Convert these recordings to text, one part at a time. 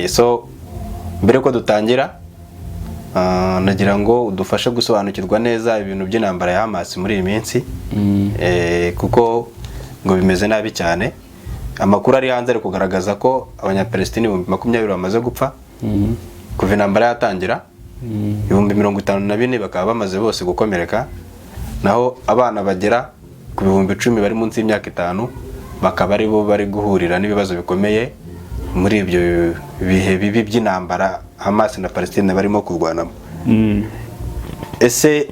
So mbere ko dutangira nagira ngo udufashe gusobanukirwa neza ibintu by'intambara ya Hamas muri iyi minsi kuko ngo bimeze nabi cyane. Amakuru ari hanze ari kugaragaza ko abanyapalestine 20 bamaze gupfa kuva intambara yatangira, 54 bakaba bamaze bose gukomereka, naho abana bagera ku 10,000 bari munsi y'imyaka 5 bakaba ari bo bari guhurira n'ibibazo bikomeye muri ibyo bihe bibi by'intambara Hamas na Palestine barimo kurwanamo. Ese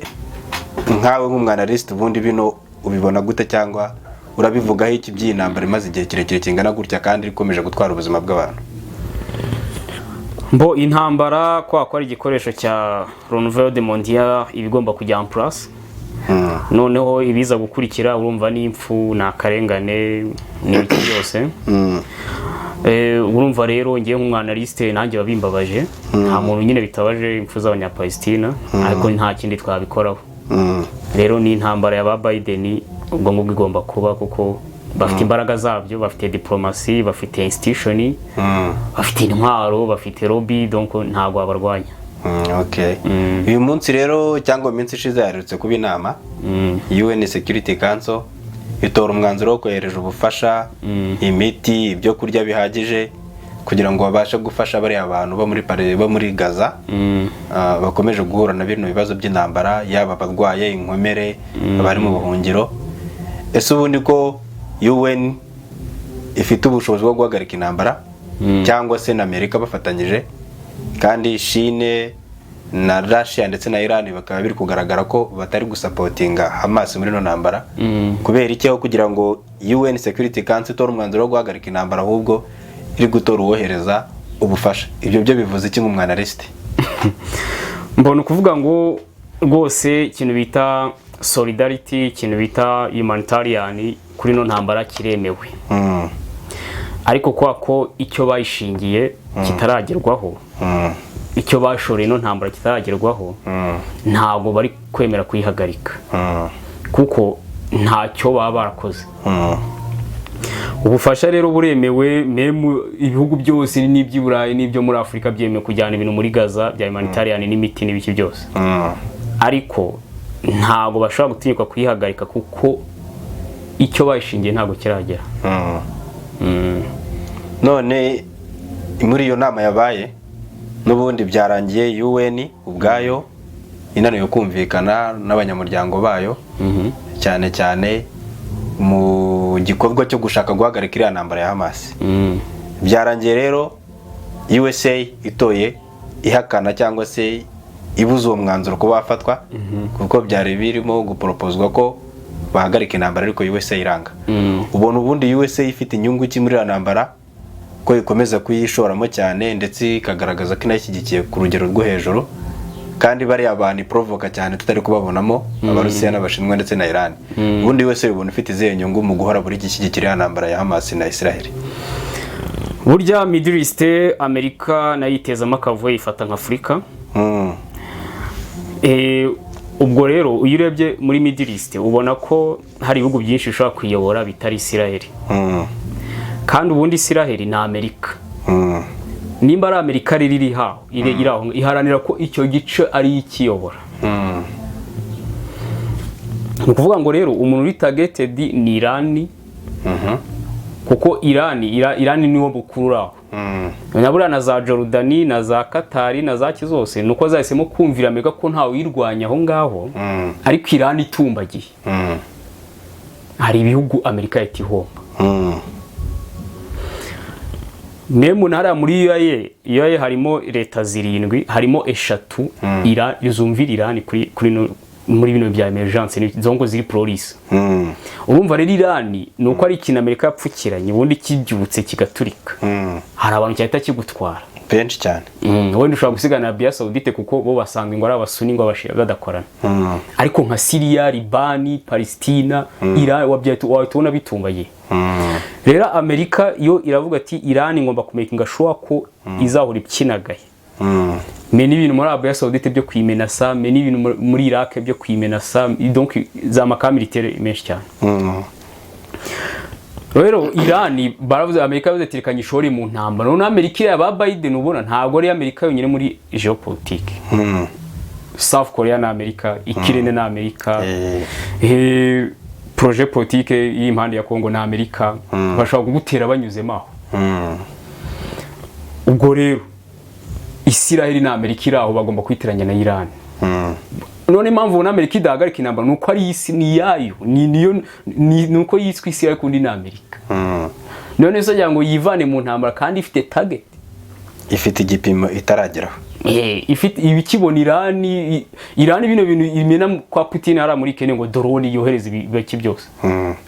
nkawe nk'umwanalist ubundi bino ubibona gute cyangwa urabivugaho iki by'intambara imaze igihe kirekire kingana gutya kandi ikomeje gutwara ubuzima bw'abantu? Mbo intambara kwa ari igikoresho cya Renouveau Mondial ibigomba kujya en place. Noneho ibiza gukurikira urumva n'impfu na karengane n'ibiki byose. Urumva rero ngiye nk'umwanaliste nanjye babimbabaje, nta muntu nyine bitabaje impfu z'abanyapalestina, ariko nta kindi twabikoraho. Rero ni intambara ya ba Biden ubwo ngubwo igomba kuba kuko bafite imbaraga zabyo, bafite diplomasi, bafite institution, bafite intwaro, bafite lobby, donc ntago abarwanya. Okay. Uyu munsi rero cyangwa iminsi ishize yarutse kuba inama UN Security Council itora umwanzuro wo kohereje ubufasha, imiti, ibyo kurya bihagije kugira ngo babashe gufasha bari abantu bo muri Gaza bakomeje guhura na bino bibazo by'intambara, yaba barwaye, inkomere, abari mu buhungiro. Ese ubundi ko UN ifite ubushobozi bwo guhagarika intambara cyangwa se na Amerika bafatanyije, kandi Chine na Russia ndetse na Iran bakaba biri kugaragara ko batari gusapotinga Hamas muri no ntambara, kubera iki aho kugira ngo UN Security Council itora umwanzuro wo guhagarika intambara ahubwo iri gutora uwohereza ubufasha? Ibyo byo bivuze iki nk'umwanalist? Mbona kuvuga ngo rwose ikintu bita solidarity, ikintu bita humanitarian kuri no ntambara kiremewe. Ariko ko icyo bayishingiye kitaragerwaho, icyo bashoreye no ntambara kitaragerwaho, ntago bari kwemera kuyihagarika kuko ntacyo baba barakoze. Ubufasha rero buremewe, memu ibihugu byose n'iby'Iburayi n'ibyo muri Afrika byemewe kujyana ibintu muri Gaza bya humanitarian n'imiti n'ibiki byose, ariko ntago bashobora gutinyuka kuyihagarika kuko icyo bayishingiye ntago kiragera. None muri iyo nama yabaye n'ubundi byarangiye UN ubwayo inaniwe kumvikana n'abanyamuryango bayo, cyane cyane mu gikorwa cyo gushaka guhagarika iriya ntambara ya Hamas. Byarangiye rero USA itoye ihakana cyangwa se ibuza uwo mwanzuro ko bafatwa kuko byari birimo guproposwa ko bahagarika intambara, ariko USA iranga. Ubona ubundi USA ifite inyungu ki muri iriya ntambara ko ikomeza kuyishoramo cyane ndetse ikagaragaza ko inashyigikiye ku rugero rwo hejuru, kandi bari abantu provoka cyane tutari kubabonamo Abarusiya n'Abashinwa ndetse na Iran? Ubundi wese ubona ufite izihe nyungu mu guhora buri gishyigikira intambara ya Hamas na Israel? Burya Middle East Amerika nayitezamo akavuye ifata nka Afrika. Ubwo rero uyu urebye muri Middle East ubona ko hari ibihugu byinshi bishobora kuyobora bitari Israel. Kandi ubundi Israel na Amerika, nimba ari Amerika riri haho iharanira ko icyo gice ari ikiyobora. Nukuvuga ngo rero umuntu uri targeted ni Iran, kuko Iran niwo mukuru aho. Nabura na za Jordan na za Qatar na za kizose nuko zahisemo kumvira Amerika ko ntawe wirwanya aho ngaho, ariko Iran itumbagiye. Hari ibihugu Amerika yatihomba. Memu nara muri UAE harimo leta 7, harimo 3 izumvira Iran kuri muri bino bya emergence zongo ziri police. Urumva rero Iran nuko ari ikintu Amerika yapfukiranye ubundi kibyutse kigaturika. Hari abantu cyahita kigutwara benshi cyane. Wenda ushobora gusigana na Arabia Saudite kuko bo basanga ngo ari abasuni ngo abashira badakorana. Ariko nka Syria, Liban, Palestina, Iran wabitubona bitumbaye. Rero Amerika yo iravuga ati Iran ngomba kumekinga sure ko izahura ikinagaye. Me n'ibintu muri Arabia Saudite byo kwimenasa, me n'ibintu muri Iraq byo kwimenasa, donc za makamilitaire menshi cyane. rero Iran baravuze Amerika yavuze ati reka nyishore mu ntambara. None Amerika ya ba Biden ubona ntabwo ari Amerika yonyine muri geopolitique. South Korea na Amerika, Ikirene na Amerika, projet politique y'impande ya Kongo na Amerika, bashaka kugutera banyuzemo aho. Ubwo rero Israel na Amerika iraho bagomba kwitiranya na Iran. None impamvu na Amerika idahagarika intambara nuko ari isi ni yayo, nuko yiswe Israel kundi na Amerika. None so ngo yivane mu ntambara kandi ifite target, ifite igipimo itarageraho. Ifite ibikibona Iran bino bintu imena kwa Putin ara muri Kenya ngo drone yohereza ibiki byose.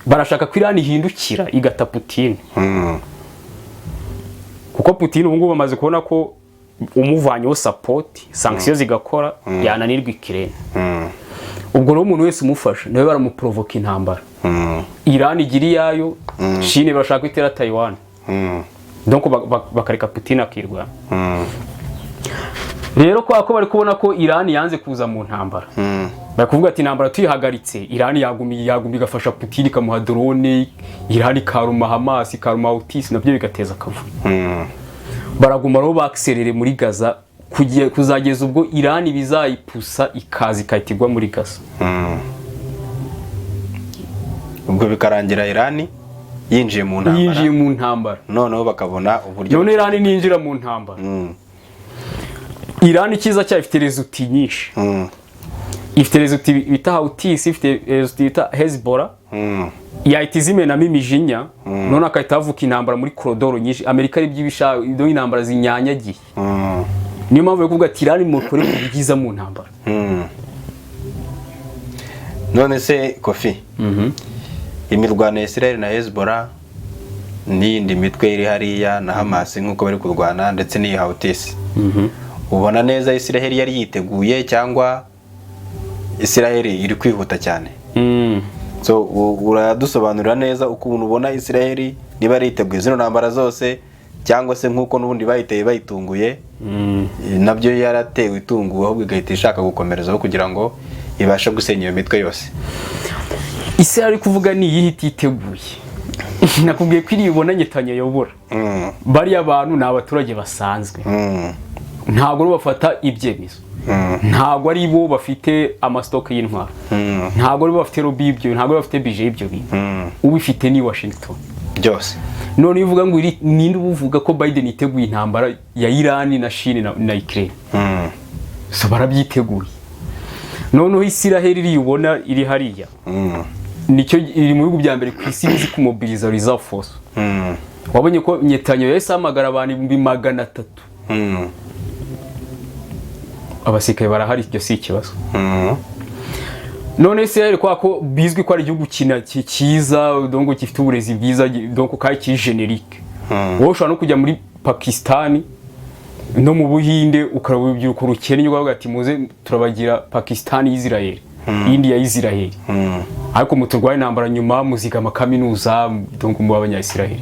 Barashaka ko Iran ihindukira igata Putin. Kuko Putin ubu ngubu bamaze kubona ko umuvanyeho support, sanctions zigakora yananirwa Ikirene. Ubwo rero umuntu wese umufasha nawe baramuprovoka intambara. Iran igira yayo, Chine bashaka kwitera Taiwan. Donc bakareka Putin akirwa. Rero ko bari kubona ko Iran yanze kuza mu ntambara. Bari kuvuga ati intambara tuyihagaritse, Iran yagumi igafasha Putin ikamuha drone, Iran ikaruma Hamas, ikaruma Houthis nabyo bigateza akavuyo. Baraguma ro bakserere muri Gaza kuzageza ubwo Iran bizayipusa ikazi ikayitigwa muri Gaza. Ubwo bikarangira Iran yinjiye mu ntambara. Noneho bakabona uburyo. None Iran ninjira mu ntambara. Iran ikiza cya ifite rezuti nyinshi. Ifite rezuti bita Houthis, ifite rezuti bita Hezbollah. Yahitizime na mimijinya none akahita avuka intambara muri koridoro nyinshi. Amerika ari byibisha ido intambara zinyanyagiye. Niyo mpamvu yo kuvuga ati Iran mukore kubigiza mu ntambara. None se Kofi, imirwano ya Israel na Hezbollah n'indi mitwe iri hariya na Hamas nkuko bari kurwana ndetse n'iyi Houthis, ubona neza Israel yari yiteguye cyangwa Israel iri kwihuta cyane? So uradusobanurira neza ukuntu ubona Israel niba ari yiteguye zino ntambara zose cyangwa se nkuko n'ubundi bayiteye bayitunguye, nabyo yaratewe itunguwe ahubwo igahita ishaka gukomerezaho kugira ngo ibashe gusenya iyo mitwe yose. Israel kuvuga ni yihita iteguye. Nakubwiye ko iri ibona nyetanye yobora. Bari abantu ni abaturage basanzwe. Ntabwo bafata ibyemezo. Ntabwo ari bo bafite amastoke y'intwaro. Ntabwo ari bo bafite lobby ibyo, ntabwo bafite budget ibyo bintu. Ubifite ni Washington byose. None ivuga ngo ninde uvuga ko Biden iteguye intambara ya Iran na Chine na Ukraine. So barabyiteguye. Noneho Israel iri ubona iri hariya. Nicyo iri mu bihugu bya mbere ku isi bizi kumobiliza reserve force. Wabonye ko Netanyahu yahise amagara abantu 300. Abasikaye barahari ibyo si ikibazo. None Israel ko bizwi ko ari igihugu cyiza, donc gifite uburezi bwiza, donc kai ki generique. Wowe ushobora no kujya muri Pakistan no mu Buhinde ukaraba ibyuko rukennye uvuga ati muze turabagira Pakistan Israel, India Israel. Ariko muturwaye intambara nyuma muzika amakaminuza, donc mu abanya Israel.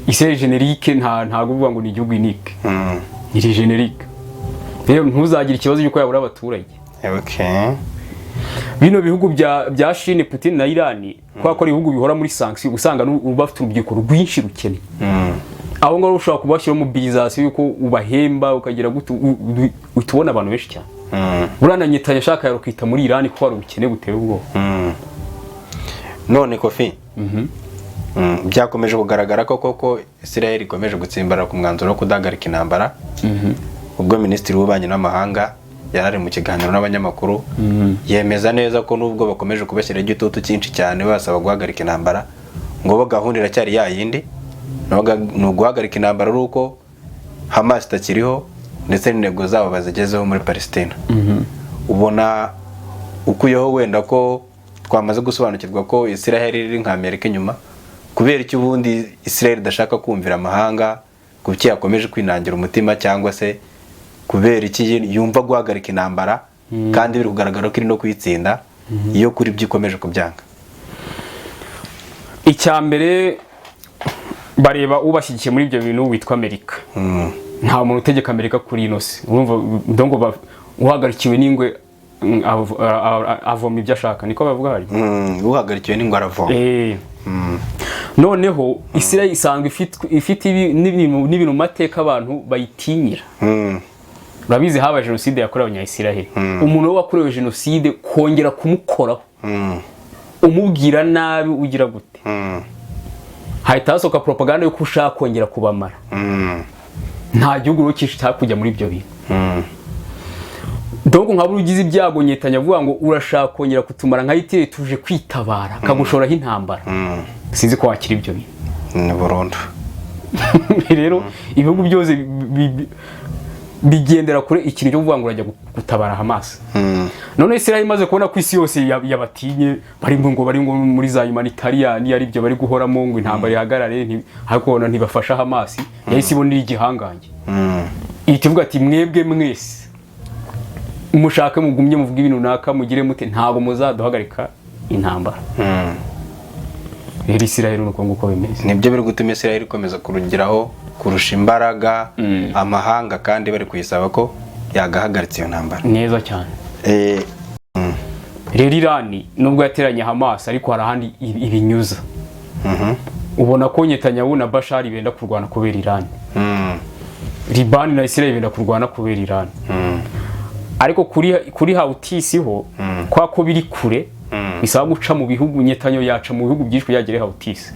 Israel generique nta kuvuga ngo ni igihugu unique. Iri generique. Rero ntuzagira ikibazo cy'uko yabura abaturage. Okay. Bino bihugu bya Chine, Putin na Iran kwa ko ibihugu bihora muri sanction usanga bafite urubyiruko rwinshi rukene. Aho ngoro ushobora kubashyira mu mobilisation yuko ubahemba ukagira utubona abantu benshi cyane. Burana nyitanye shaka yarukita muri Iran ko ari ubukene buteye ubwo. None Kofi. Byakomeje kugaragara ko koko Israel ikomeje gutsimbara ku mwanzuro wo kudahagarika intambara. Ubwo Minisitiri w'Ububanyi n'Amahanga yarari mu kiganiro n'abanyamakuru yemeza neza ko nubwo bakomeje kubashyira igitutu cyinshi cyane basaba guhagarika intambara ngo bagahundira cyari yayindi no guhagarika intambara ruko Hamas takiriho ndetse n'intego zabo bazigezeho muri Palestine. Ubona ukuyeho wenda ko twamaze gusobanukirwa ko Israel iri nka Amerika nyuma kubera iki ubundi Israel idashaka kumvira amahanga kuki yakomeje kwinangira umutima cyangwa se kubera iki yumva guhagarika intambara kandi biri kugaragara ko iri no kwitsinda iyo kuri byikomeje kubyanga. Icyambere bareba ubashyigikiye muri ibyo bintu witwa Amerika. Nta muntu utegeka Amerika kuri inose. Urumva ndongo uhagarikiwe n'ingwe avoma ibyo ashaka niko bavuga hari. Uhagarikiwe n'ingwe aravoma. noneho Israel isanzwe ifite n'ibintu mu mateka abantu bayitinyira. Urabizi haba jenoside yakorewe abanyayisiraheli, umuntu wakorewe jenoside kongera kumukoraho umubwira nabi ugira gute, hahita hasohoka propaganda yo kushaka kongera kubamara. Nta gihugu rero kishaka kujya muri ibyo bintu. Donc nka burugize ibyago nyetanya avuga ngo urashaka kongera kutumara nka Hitler tuje kwitabara akagushoraho intambara. Sinzi ko wakira ibyo bintu ni Burundi. Rero ibihugu byose bigendera kure ikintu cyo kuvuga ngo urajya gutabara Hamas. None Israel imaze kubona ku isi yose yabatinye bari muri za humanitarian ari byo bari guhoramo ngo intambara ihagarare, ariko ntibafasha Hamas, yahise ibonera igihangange. Itivuga ati mwebwe mwese mushake mugumye muvuga ibintu naka mugire mute ntago muzaduhagarika intambara. Rero Israel nuko nguko bimeze. Nibyo biri gutuma Israel ikomeza kurugiraho kurusha imbaraga amahanga kandi bari kuyisaba ko yagahagaritse iyo ntambara. Neza cyane. Rero Iran nubwo yateranye Hamas ariko hari ahandi ibinyuza. Ubona ko Netanyahu na Bashar benda kurwana kubera Iran. Liban na Israel benda kurwana kubera Iran. Ariko kuri Houthis ho kwa ko biri kure bisaba guca mu bihugu, Netanyahu yaca mu bihugu byinshi yagere Houthis.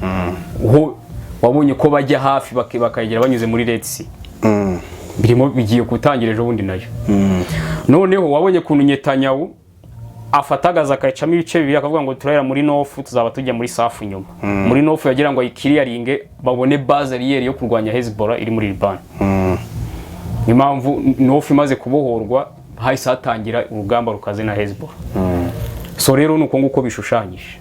Ho wabonye ko bajya hafi bakayegera banyuze muri Red Sea. Birimo bigiye gutangira ejo bundi nayo. Noneho wabonye kuntu Netanyahu afatagaza akacamo ibice bibiri akavuga ngo turahera muri North tuzaba tujya muri South nyuma. Muri North yagira ngo ikiriyaringe babone base arrière yo kurwanya Hezbollah iri muri Liban. Impamvu North imaze kubohorwa hahise hatangira urugamba rukaze na Hezbollah. So rero nuko nguko bishushanyije.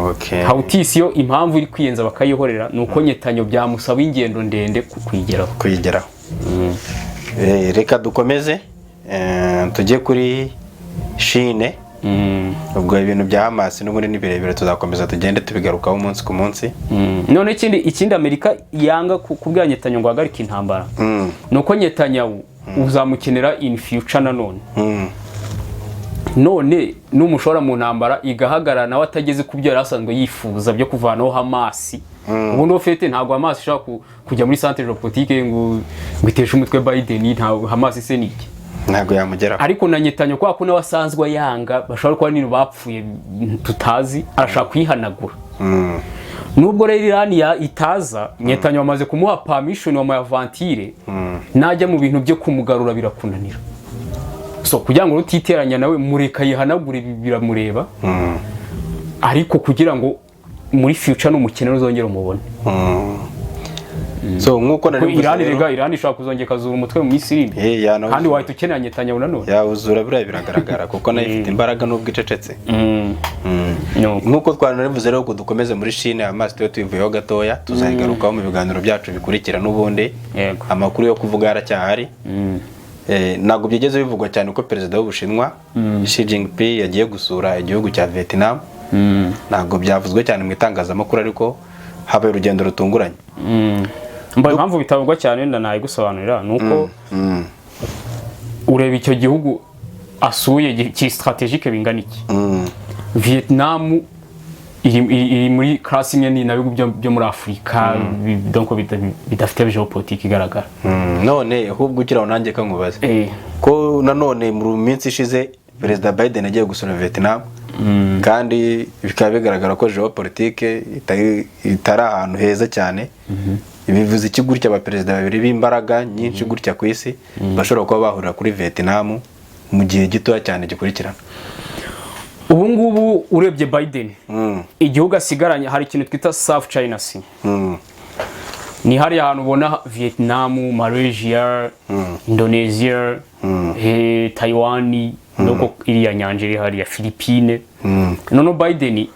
Okay. Houthis yo impamvu iri kwiyenza bakayihorera nuko Netanyahu byamusaba ingendo ndende kuyigeraho. Reka dukomeze tujye kuri Chine. Ubwo ibintu bya Hamas n'ubundi ni birebire tuzakomeza tugende tubigarukaho umunsi ku munsi. None ikindi Amerika yanga kubwira Netanyahu ngo hagarike intambara. Nuko Netanyahu uzamukenera in future nanone. None numushora mu ntambara igahagarara nawe atageze kubyo yarasanzwe yifuza byo kuvanaho Hamas. Ubundi ofete ntago Hamas ishaka kujya muri centre geopolitique ngo iteshe umutwe Biden, ntago Hamas se niki ntago yamugera. Ariko na Netanyahu kwa ko nawasanzwe yanga bashobora kuba nino bapfuye tutazi arashaka kwihanagura. Nubwo rero Iran itaza Netanyahu amaze kumuha permission wa Mayavanture najya mu bintu byo kumugarura birakunanira. So kugira ngo rutiteranya nawe mureka yihanagure biramureba. Ariko kugira ngo muri future n'umukene uzongera umubone. So nkuko nari Iran ishaka kuzongeka kazura umutwe mu Misiri. Kandi wahita ukenera Netanyahu nanone. Yawuzura biragaragara kuko nayo ifite imbaraga nubwo icecetse. Nkuko twanarivuze rero ko dukomeze muri Chine Hamas tuvuyeho gatoya tuzayigarukaho mu biganiro byacu bikurikira n'ubundi. Amakuru yo kuvuga yaracyahari. Ntabwo byigeze bivugwa cyane uko perezida w'Ubushinwa Xi Jinping yagiye gusura igihugu cya Vietnam. Ntabwo byavuzwe cyane mu itangazamakuru ariko habaye urugendo rutunguranye. Mbaye impamvu bitavugwa cyane ndanaye gusobanurira nuko ureba icyo gihugu asuye ki strategique bingana iki. Vietnam iri muri class imwe ni nabigo byo muri Afrika, donc bidafite geopolitique igaragara. None ahubwo ukiraho nanjye kankubaze ko nanone mu minsi ishize Perezida Biden agiye gusura Vietnam kandi bikaba bigaragara ko geopolitique itari ahantu heza cyane. Ibivuze iki gutya abaperezida babiri b'imbaraga nyinshi gutya ku isi bashobora kuba bahurira kuri Vietnam mu gihe gito cyane gikurikirana. Ubu ngubu urebye Biden igihugu asigaranye hari ikintu twita South China Sea. Ni hari ahantu ubona Vietnam, Malaysia, Indonesia, Taiwan, nuko iriya nyanja iri hari ya Philippines. None Biden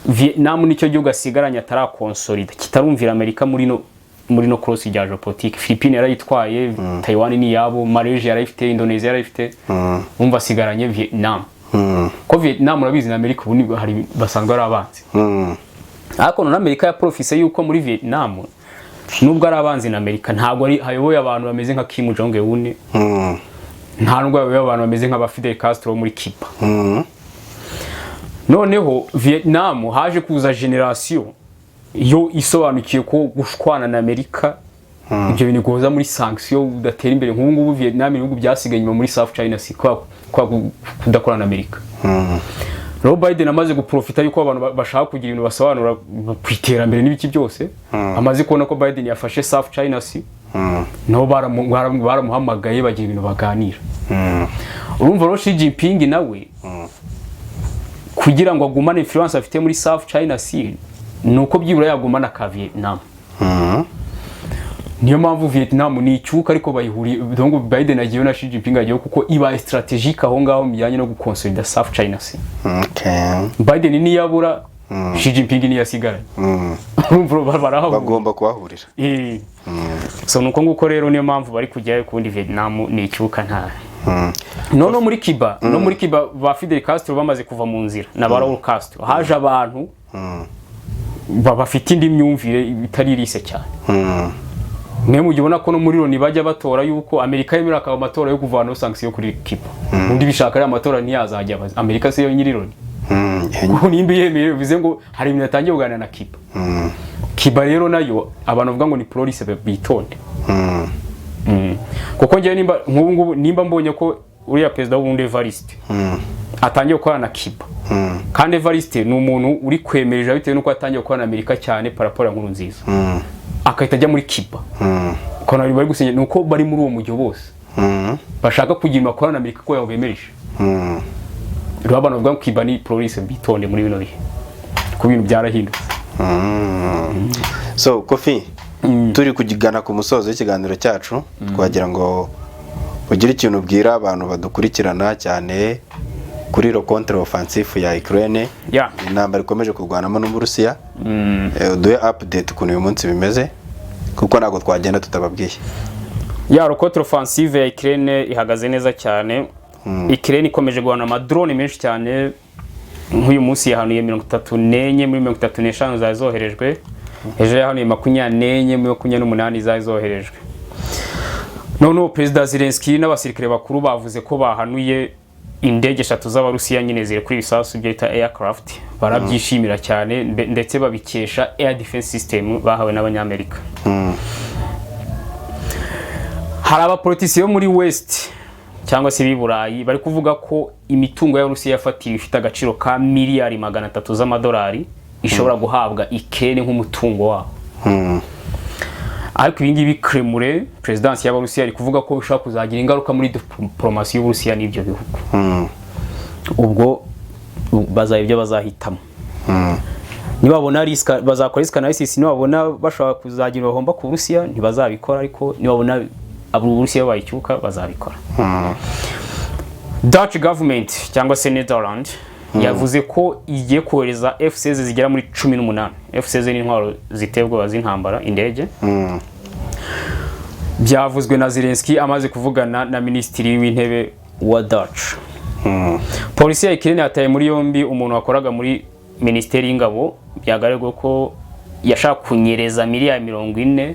Vietnam nicyo gihugu asigaranye atarakonsolida kitarumvira Amerika muri no cross ya geopolitique. Philippines yarayitwaye, Taiwan ni yabo, Malaysia yarayifite, Indonesia yarayifite. Umva asigaranye Vietnam. Ko Vietnam urabizi na Amerika ubu hari basanzwe ari abanzi. Ariko none Amerika ya profise yuko muri Vietnam nubwo ari abanzi na Amerika ntago ari hayoboye abantu bameze nka Kim Jong Un. Nta nubwo hayoboye abantu bameze nka Fidel Castro muri Cuba. Noneho Vietnam haje kuza generation yo isobanukiye ko gushwana na Amerika ibyo bintu goza muri sanction udatera imbere nk'ubu ngubu Vietnam ibihugu byasigaye nyuma muri South China Sea kwa kudakorana na Amerika. Joe Biden amaze guprofita yuko abantu bashaka kugira ibintu basobanura ku iterambere n'ibiki byose, amaze kubona ko Biden yafashe South China Sea, no baramuhamagaye bagira ibintu baganira. Urumva rero Xi Jinping nawe kugira ngo agumane influence afite muri South China Sea nuko byibura yagumana ka Vietnam. Niyo mpamvu Vietnam ni icyuka ariko bayihuriye, donc Biden agiye na Xi Jinping agiye kuko iba strategique aho ngaho mijyanye no gukonsolida South China Sea. Okay. Biden ni yabura Xi Jinping ni yasigaranye. Bagomba kuhahurira. So nuko nguko rero niyo mpamvu bari kujya kundi Vietnam ni icyuka nta. No muri Cuba, no muri Cuba ba Fidel Castro bamaze kuva mu nzira na ba Raul Castro. Haje abantu bafite indi myumvire bitari rise cyane. Mwe mugibona ko no muri Loni bajya batora yuko Amerika yemera akaba amatora yo kuvanaho sanction kuri Cuba. Undi bishaka ari amatora ntiyazajya abaza. Amerika se yo nyiri Loni. Nimba yemeye bivuze ngo hari ibintu yatangiye kuganira na Cuba. Cuba rero nayo abantu bavuga ngo ni pro-russe bitonde. Kuko ngiye nimba mbonye ko uriya president w'ubundi Evariste atangiye gukorana na Cuba. Kandi Evariste ni umuntu uri kwemerera bitewe nuko atangiye gukorana na Amerika cyane parapora nkuru nziza. Akahita ajya muri Cuba. Kona bari gusenye nuko bari muri uwo mujyo bose. Bashaka kugira bakorana na Amerika ko yabemereje. Rero abantu bavuga ko Cuba ni pro-russe bitonde muri bino bihe. Ku bintu byarahindutse. So Kofi, turi kugigana ku musozo w'ikiganiro cyacu, twagira ngo ugire ikintu ubwira abantu badukurikirana cyane kuri le contre offensive ya Ukraine. Intambara ikomeje kurwanamo n'Uburusiya. Duhe update kuno uyu munsi bimeze kuko nago twagenda tutababwiye. Le contre offensive ya Ukraine ihagaze neza cyane. Ukraine ikomeje guhana ama drone menshi cyane. Nk'uyu munsi yahanuye 34 muri 35 zazoherejwe. Ejo yahanuye 24 muri 28 zazoherejwe. None President Zelensky n'abasirikare bakuru bavuze ko bahanuye indege 3 z'Abarusiya nyine zire kuri bisasu byita aircraft. Barabyishimira cyane ndetse babikesha air defense system bahawe n'Abanyamerika. Hari abapolitisiyo muri West cyangwa se biburayi bari kuvuga ko imitungo ya Rusiya yafatiriwe ifite agaciro ka miliyari 300 z'amadolari ishobora guhabwa Ukraine nk'umutungo wabo. Ariko ibingibi Kremlin presidence y'Abarusiya ari kuvuga ko bishaka kuzagira ingaruka muri diplomasi y'Uburusiya n'ibyo bihugu. Ubwo bazaye ibyo bazahitamo. Nibabona risk bazakora risk analysis, nibabona bashaka kuzagira bahomba ku Burusiya ntibazabikora, ariko nibabona Abarusiya bayicyuka bazabikora. Dutch government cyangwa se Netherlands yavuze ko igiye kohereza F-16 zigera muri 18. F-16 ni intwaro zitebwa bazintambara indege. Byavuzwe na Zelensky amaze kuvugana na ministiri w'intebe wa Dutch. Polisi ya Ukraine yataye muri yombi umuntu wakoraga muri ministeri y'ingabo, byagaragara ko yashaka kunyereza miliyari 40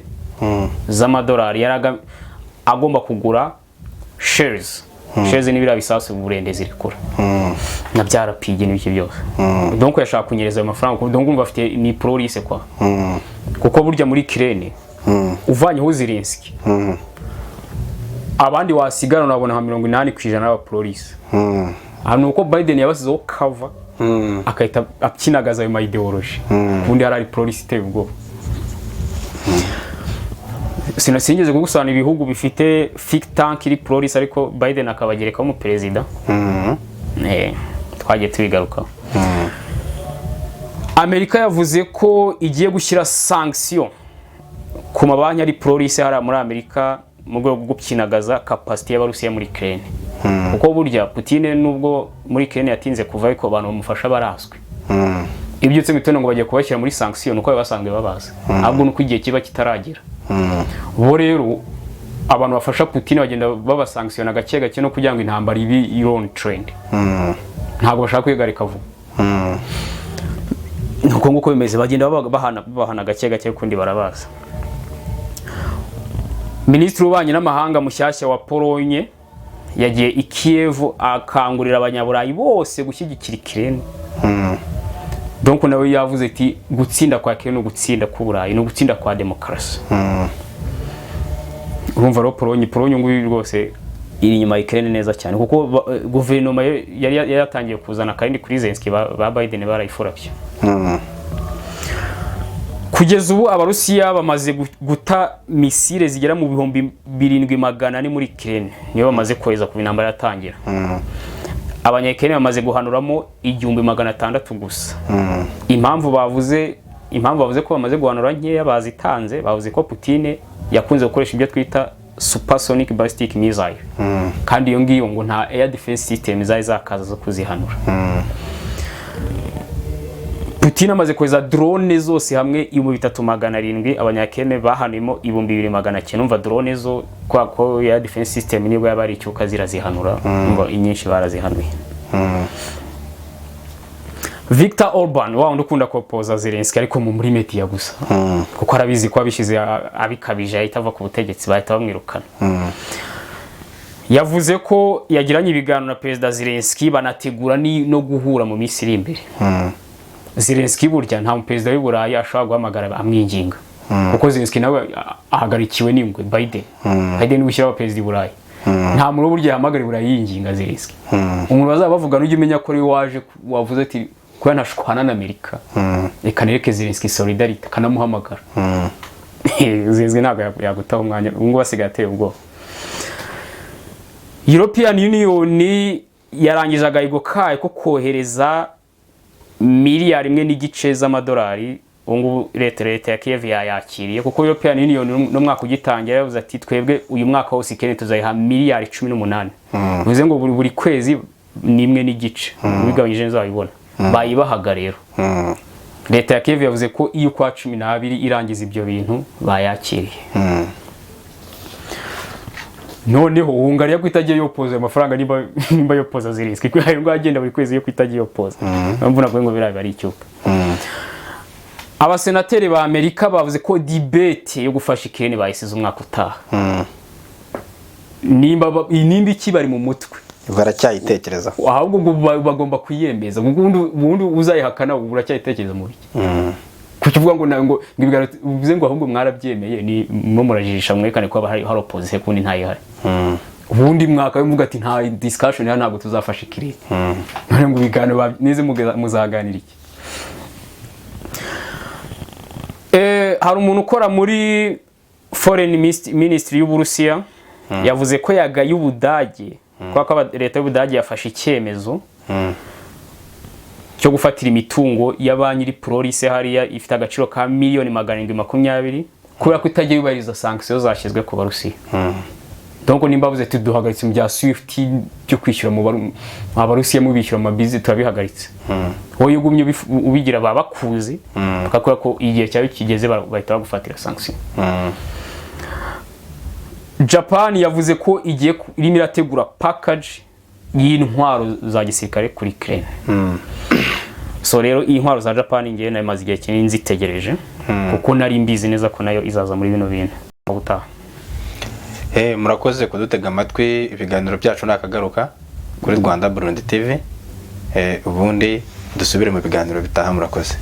z'amadolari yaraga agomba kugura shares. Shares ni bira bisasu burende zirikura. Na byarapige n'ibiki byose. Donc yashaka kunyereza amafaranga, donc umva afite ni pro-russe kwa. Kuko burya muri Ukraine uvanyeho Zelensky. Abandi wasigara nabona nka 80% aba pro-russe. Hano uko Biden yabasizeho cover akahita akinagaza ayo ideology. Ubundi ari pro-russe iteye ubwo. Sinasingeze kugusana ibihugu bifite think tank iri pro-russe ariko Biden akabagereka mu president. Twagiye tubigaruka. Amerika yavuze ko igiye gushyira sanction ku mabanki ari pro-russe hari muri Amerika mu rwego rwo gukinagaza capacity y'Abarusiya muri Ukraine. Kuko burya Putin nubwo muri Ukraine yatinze kuva ariko abantu bamufasha barazwe. Ibyo tse mitone ngo bagiye kubashyira muri sanction nuko basanzwe babaza. Ahubwo nuko igihe kiba kitaragira. Bo rero abantu bafasha Putin bagenda baba sanction gake gake no kugira ngo intambara ibi iron trend. Ntabwo bashaka kwigarika vuba. Nuko nguko bimeze bagenda bahana gake gake kundi barabaza. Ministri w'ububanyi n'amahanga mushyashya wa Polonye yagiye i Kiev akangurira abanyaburayi bose gushyigikira Ukraine. donc nawe yavuze ati gutsinda kwa Ukraine no gutsinda ku Burayi no gutsinda kwa demokarasi. Urumva ro Polonye nguyu rwose iri inyuma Ukraine neza cyane kuko guverinoma yari yatangiye kuzana kandi kuri Zelensky ba Biden barayifurabye. Kugeza ubu abarusiya bamaze guta misile zigera mu bihumbi 700 muri Ukraine niyo bamaze kohereza ku intambara yatangira. Abanyakenya bamaze guhanuramo 1600 gusa. Impamvu bavuze ko bamaze guhanura nkeya bazitanze, bavuze ko Putin yakunze gukoresha ibyo twita supersonic ballistic missile. Kandi iyo ngiyo ngo nta air defense system zakaza zo kuzihanura. Putin amaze kohereza drone zose hamwe 3700, abanyakenya bahanuyemo 2900. Numva drone zo ko air defense system nibo yabari icyuka zirazihanura, ngo inyinshi barazihanuye. Viktor Orban wa ndukunda kopoza Zelensky ariko mu muri media gusa. Kuko arabizi ko abishize abikabije ahitava ku butegetsi bahita bamwirukana. Yavuze ko yagiranye ibiganiro na President Zelensky banategura no guhura mu minsi iri imbere. Zelensky burya nta Perezida w'u Burayi ashobora guhamagara amwinginga. Kuko Zelensky nawe ahagarikiwe n'ingwe Biden. Biden wishyira Perezida w'u Burayi. Nta muntu burya yahamagara Burayi yinginga Zelensky. Umuntu bazaba bavuga n'ujye umenya ko ari waje wavuze ati ko yanashwana na Amerika. Reka nereke Zelensky solidarity kanamuhamagara. Zelensky ntabwo yagutaho umwanya ngo basigaye ateye ubwo. European Union yarangije agahigo kayo ko kohereza miliyari 1.5 z'amadolari. Ungu leta ya Kiev yakiriye kuko European Union no mwaka ugitangira yavuze ati twebwe uyu mwaka wose Ukraine tuzayiha miliyari 18. Bivuze ngo buri kwezi ni 1.5 bigabanyije nzabibona bayibahaga rero. Leta ya Kiev yavuze ko iyo kwa 12 irangiza ibyo bintu bayakiriye. Noneho Hungariya kwitagiye yopoza amafaranga nimba yopoza Zelensky ko hayo ngagenda buri kwezi yo kwitagiye yopoza. Mbona ngo birabe ari icyuka. Abasenateri ba Amerika bavuze ko debate yo gufasha Ukraine bayisize umwaka utaha. Nimba iki bari mu mutwe baracyayitekereza. Ahubwo bagomba kuyemeza. Ubundi uzayihakana uracyayitekereza mu biki. Kukivuga ngo bivuze ngo ahubwo mwarabyemeye ni mo murajijisha mwekane ko hari opposition kundi ntayihari. Ubundi mwaka bivuga ati nta discussion ya ntabwo tuzafasha Ukraine. None ngo bigano neze muzaganira iki. Hari umuntu ukora muri Foreign Ministry y'Uburusiya yavuze ko yagaye Ubudage kwa leta y'Ubudage yafashe icyemezo cyo gufatira imitungo y'abanyiri Prolise hariya ifite agaciro ka $720 kubera ko itagiye yubahiriza sanctions zashyizwe ku Barusiya. Donc nimba buze tuduhagaritse mu bya SWIFT byo kwishyura mu Barusiya mu bishyura mu bizi turabihagaritse. Wowe yugumye ubigira babakuzi bakakora ko igihe cyawe kigeze bahita bagufatira sanctions. Japan yavuze ko igiye irimo irategura package y'intwaro za gisirikare kuri Ukraine. So rero iyi ntwaro za Japan ngiye nayo maze igihe kinini nzitegereje kuko nari mbizi neza ko nayo izaza muri bino bintu ubutaha. Murakoze kudutega amatwi. Ibiganiro byacu nakagaruka kuri Rwanda Burundi TV. Ubundi dusubire mu biganiro bitaha. Murakoze.